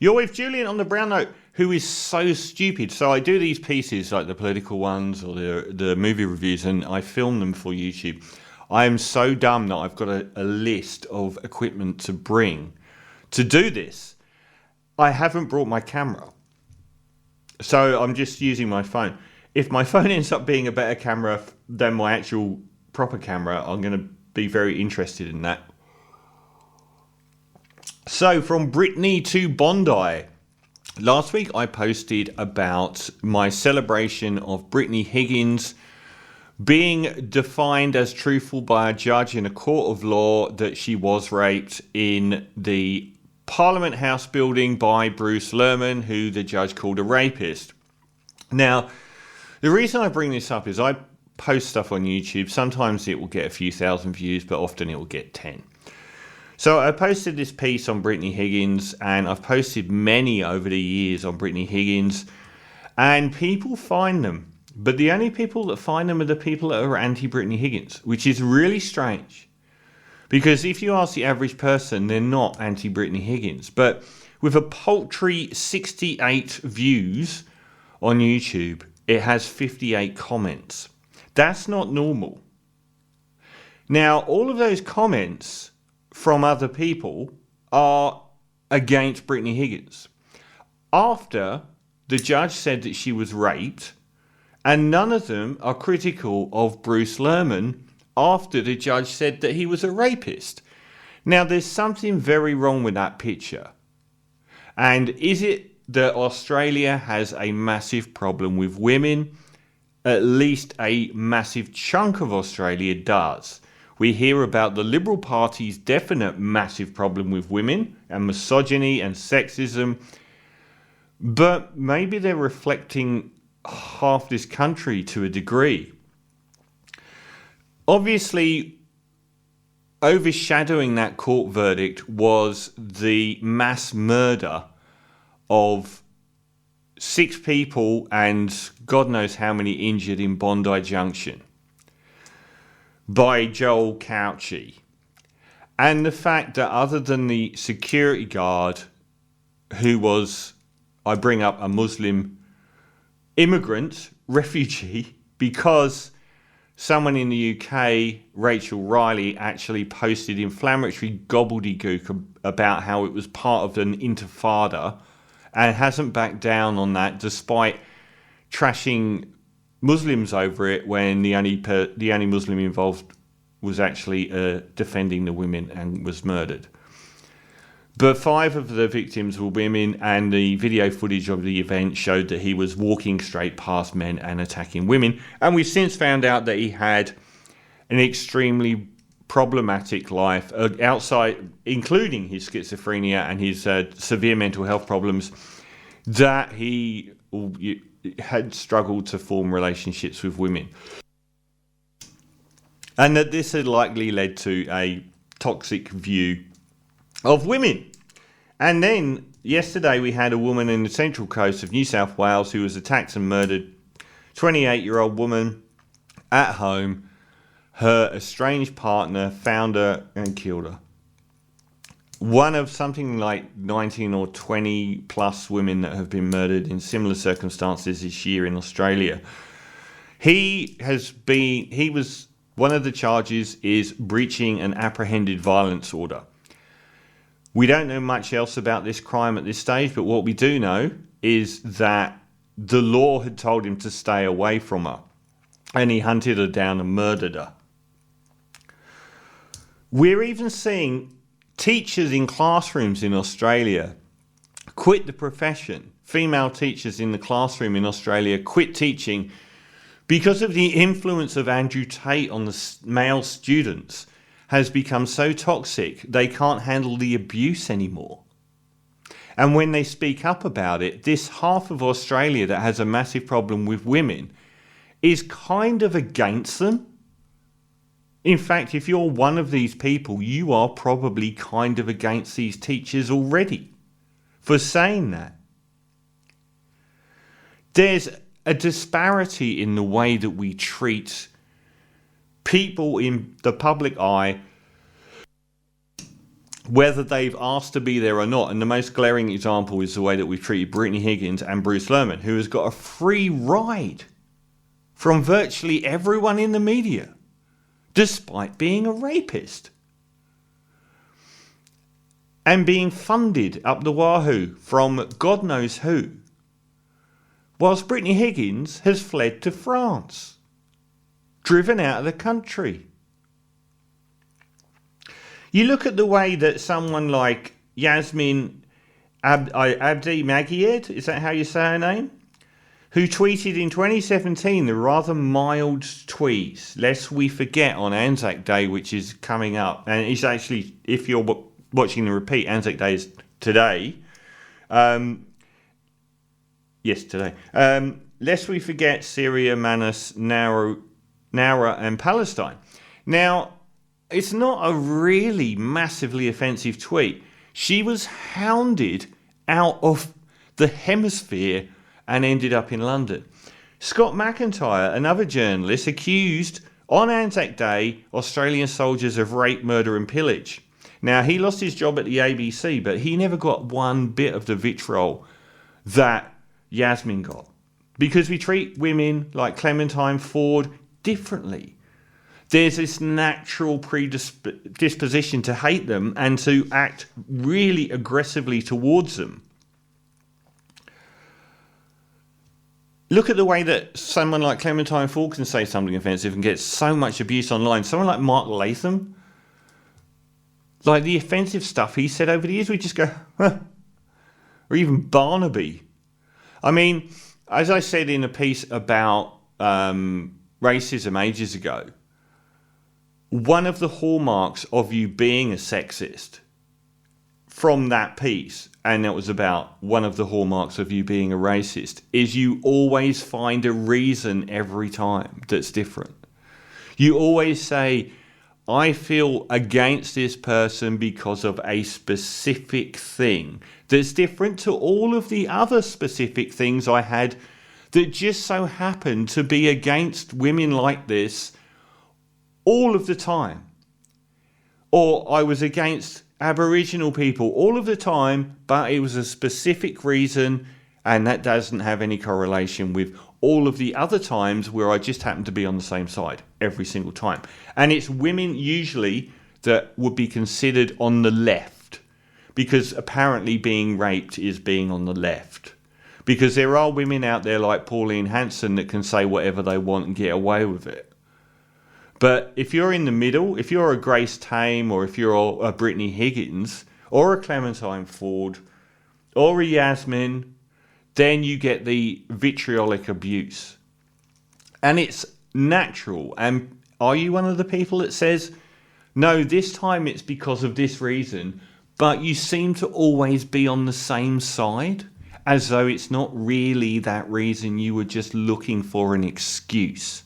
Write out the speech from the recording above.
You're with Julian on the Brown Note, who is so stupid. So I do these pieces, like the political ones or the movie reviews, and I film them for YouTube. I am so dumb that I've got a list of equipment to bring to do this. I haven't brought my camera. So I'm just using my phone. If my phone ends up being a better camera than my actual proper camera, I'm going to be very interested in that. So from Brittany to Bondi. Last week I posted about my celebration of Brittany Higgins being defined as truthful by a judge in a court of law that she was raped in the Parliament House building by Bruce Lehrmann, who the judge called a rapist. Now, the reason I bring this up is I post stuff on YouTube. Sometimes it will get a few thousand views, but often it will get 10. So I posted this piece on Brittany Higgins, and I've posted many over the years on Brittany Higgins, and people find them. But the only people that find them are the people that are anti-Brittany Higgins, which is really strange. Because if you ask the average person, they're not anti-Brittany Higgins. But with a paltry 68 views on YouTube, it has 58 comments. That's not normal. Now, all of those comments from other people are against Brittany Higgins. After the judge said that she was raped, and none of them are critical of Bruce Lehrmann after the judge said that he was a rapist. Now, there's something very wrong with that picture. And is it that Australia has a massive problem with women? At least a massive chunk of Australia does. We hear about the Liberal Party's definite massive problem with women and misogyny and sexism. But maybe they're reflecting half this country to a degree. Obviously, overshadowing that court verdict was the mass murder of 6 people and God knows how many injured in Bondi Junction by Joel Couchy. And the fact that other than the security guard, who was, I bring up, a Muslim immigrant, refugee, because someone in the UK, Rachel Riley, actually posted inflammatory gobbledygook about how it was part of an intifada and hasn't backed down on that despite trashing Muslims over it when the only Muslim involved was actually defending the women and was murdered. But 5 of the victims were women, and the video footage of the event showed that he was walking straight past men and attacking women. And we've since found out that he had an extremely problematic life outside, including his schizophrenia and his severe mental health problems, that he had struggled to form relationships with women. And that this had likely led to a toxic view of women. And then yesterday we had a woman in the central coast of New South Wales who was attacked and murdered. 28-year-old woman at home. Her estranged partner found her and killed her. One of something like 19 or 20 plus women that have been murdered in similar circumstances this year in Australia. One of the charges is breaching an apprehended violence order. We don't know much else about this crime at this stage, but what we do know is that the law had told him to stay away from her, and he hunted her down and murdered her. We're even seeing teachers in classrooms in Australia quit the profession. Female teachers in the classroom in Australia quit teaching because of the influence of Andrew Tate on the male students has become so toxic they can't handle the abuse anymore. And when they speak up about it, this half of Australia that has a massive problem with women is kind of against them. In fact, if you're one of these people, you are probably kind of against these teachers already for saying that. There's a disparity in the way that we treat people in the public eye whether they've asked to be there or not. And the most glaring example is the way that we've treated Brittany Higgins and Bruce Lehrmann, who has got a free ride from virtually everyone in the media, despite being a rapist. And being funded up the wahoo from God knows who. Whilst Brittany Higgins has fled to France, driven out of the country. You look at the way that someone like Yasmin Abdi Magied, is that how you say her name? Who tweeted in 2017 the rather mild tweets, lest we forget on Anzac Day, which is coming up. And it's actually, if you're watching the repeat, Anzac Day is today. Yes, today. Lest we forget Syria, Manus, Nara and Palestine. Now, it's not a really massively offensive tweet. She was hounded out of the hemisphere and ended up in London. Scott McIntyre, another journalist, accused on Anzac Day Australian soldiers of rape, murder and pillage. Now, he lost his job at the ABC, but he never got one bit of the vitriol that Yasmin got. Because we treat women like Clementine Ford differently. There's this natural predisposition to hate them and to act really aggressively towards them. Look at the way that someone like Clementine Ford can say something offensive and get so much abuse online. Someone like Mark Latham, like the offensive stuff he said over the years, we just go, huh. Or even Barnaby. I mean, as I said in a piece about racism ages ago, one of the hallmarks of you being a sexist from that piece, and that was about one of the hallmarks of you being a racist, is you always find a reason every time that's different. You always say, I feel against this person because of a specific thing that's different to all of the other specific things I had that just so happened to be against women like this all of the time. Or I was against Aboriginal people all of the time, but it was a specific reason, and that doesn't have any correlation with all of the other times where I just happened to be on the same side every single time. And it's women usually that would be considered on the left, because apparently being raped is being on the left. Because there are women out there like Pauline Hanson that can say whatever they want and get away with it. But if you're in the middle, if you're a Grace Tame, or if you're a Brittany Higgins, or a Clementine Ford, or a Yasmin, then you get the vitriolic abuse. And it's natural. And are you one of the people that says, no, this time it's because of this reason, but you seem to always be on the same side, as though it's not really that reason, you were just looking for an excuse?